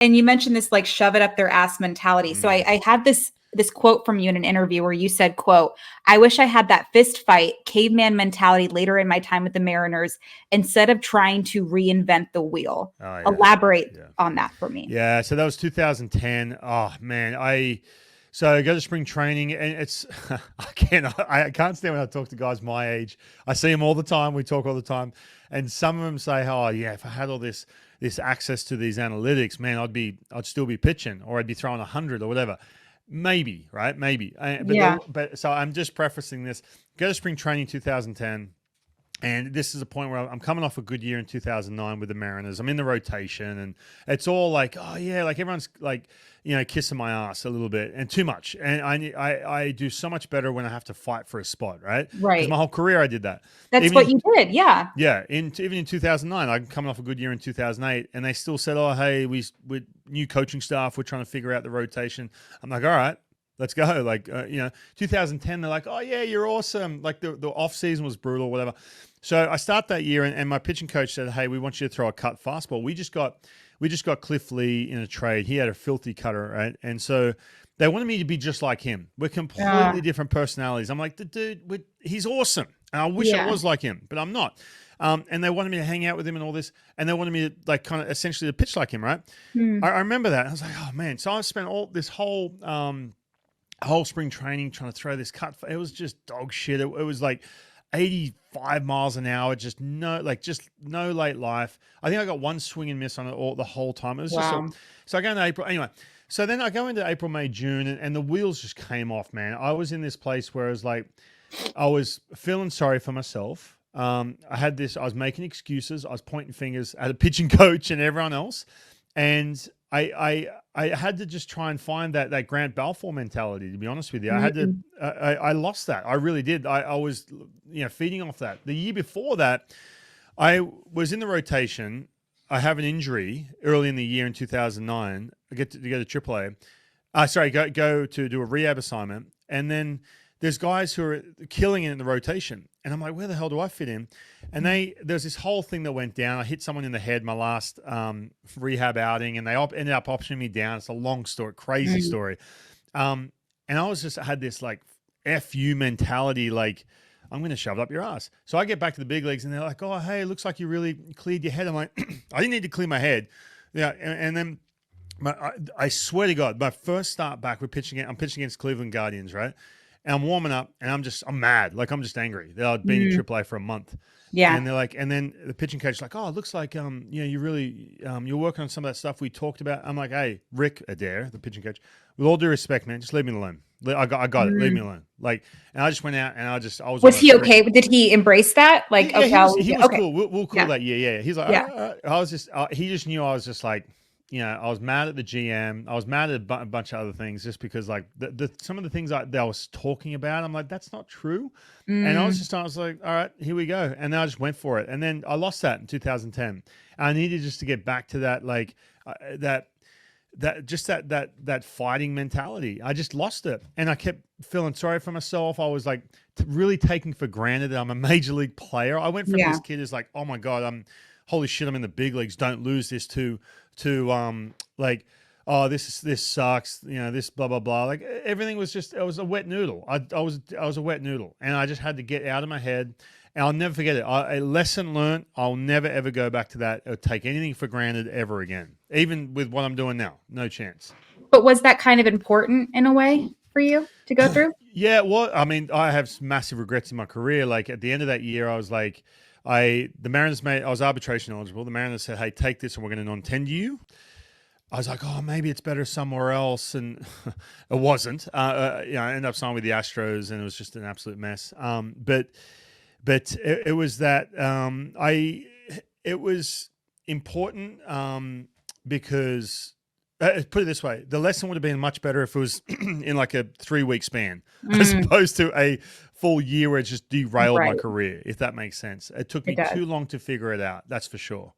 And you mentioned this like shove it up their ass mentality. So Mm. I had this quote from you in an interview where you said, quote, "I wish I had that fist fight, caveman mentality later in my time with the Mariners instead of trying to reinvent the wheel." Oh yeah, Elaborate yeah, on that for me. yeah. So that was 2010. Oh man, I go to spring training, and it's I can't stand when I talk to guys my age. I see them all the time. We talk all the time, and some of them say, "Oh yeah, if I had all this access to these analytics, man, I'd still be pitching, or I'd be throwing 100 or whatever." Maybe, right? Maybe. Yeah. But so I'm just prefacing this. Go to spring training 2010. And this is a point where I'm coming off a good year in 2009 with the Mariners. I'm in the rotation, and it's all like, oh yeah, like everyone's like, kissing my ass a little bit and too much. And I do so much better when I have to fight for a spot, right? Because my Right. whole career I did that. That's Even what in, you did. Yeah. yeah, even in 2009, I'm coming off a good year in 2008, and they still said, oh hey, we new coaching staff, we're trying to figure out the rotation. I'm like, all right. Let's go. Like, 2010, they're like, oh, yeah, you're awesome. Like, the off season was brutal, whatever. So I start that year, and my pitching coach said, hey, we want you to throw a cut fastball. We just got Cliff Lee in a trade. He had a filthy cutter, right? And so they wanted me to be just like him. We're completely different personalities. I'm like, the dude, he's awesome. And I wish I Yeah. was like him, but I'm not. And they wanted me to hang out with him and all this. And they wanted me to, like, kind of essentially to pitch like him, right? Hmm. I remember that. I was like, oh, man. So I spent all this whole spring training trying to throw this cut. It was just dog shit. It was like 85 miles an hour, just no late life. I think I got one swing and miss on it the whole time. It was just Wow. so I go into April anyway. So then I go into April, May, June, and the wheels just came off, man. I was in this place where it was like I was feeling sorry for myself. I was making excuses. I was pointing fingers at a pitching coach and everyone else, and I had to just try and find that Grant Balfour mentality. To be honest with you, I had to. Mm. I lost that. I really did. I was feeding off that. The year before that, I was in the rotation. I have an injury early in the year in 2009. I get to go to AAA. Go to do a rehab assignment, and then there's guys who are killing it in the rotation, and I'm like, where the hell do I fit in? And there's this whole thing that went down. I hit someone in the head my last rehab outing, and they ended up optioning me down. It's a long story, crazy Mm. story. And I had this like FU mentality, like I'm going to shove it up your ass. So I get back to the big leagues, and they're like, oh, hey, it looks like you really cleared your head. I'm like, I didn't need to clear my head. Yeah, and then I swear to God, my first start back, I'm pitching against Cleveland Guardians, right? And I'm warming up, and I'm mad. Like, I'm just angry that I'd been in Mm. AAA for a month. Yeah. And they're like, and then the pitching coach is like, oh, it looks like, you really, you're working on some of that stuff we talked about. I'm like, hey, Rick Adair, the pitching coach, with all due respect, man, just leave me alone. I got it. Leave me Mm. alone. Like, and I just went out, and I was on Was a he streak. okay? Did he embrace that? Like, Yeah, okay, he was okay. cool. We'll call Yeah. that year. Yeah, he's like, all Yeah. right, all right. I was just he just knew I was just like, I was mad at the GM. I was mad at a bunch of other things just because like some of the things that I was talking about, I'm like, that's not true. And I Mm. was like, all right, here we go. And then I just went for it. And then I lost that in 2010. And I needed just to get back to that, like that fighting mentality. I just lost it, and I kept feeling sorry for myself. I was like really taking for granted that I'm a major league player. I went from Yeah. this kid who's like, oh my god, holy shit, I'm in the big leagues. Don't lose this to like, oh, this sucks. This blah blah blah. Like everything was just, it was a wet noodle. I was a wet noodle, and I just had to get out of my head. And I'll never forget it. A lesson learned. I'll never, ever go back to that or take anything for granted ever again. Even with what I'm doing now. No chance. But was that kind of important in a way for you to go through? Yeah, well, I mean, I have massive regrets in my career. Like at the end of that year, I was like, I was arbitration eligible. The Mariners said, hey, take this and we're going to non-tender you. I was like, oh, maybe it's better somewhere else. And it wasn't. I ended up signing with the Astros, and it was just an absolute mess. But it was that it was important because put it this way, the lesson would have been much better if it was in like a 3-week span as Mm. opposed to a full year where it just derailed my Right. career, if that makes sense. It took It me does. too long to figure it out. That's for sure.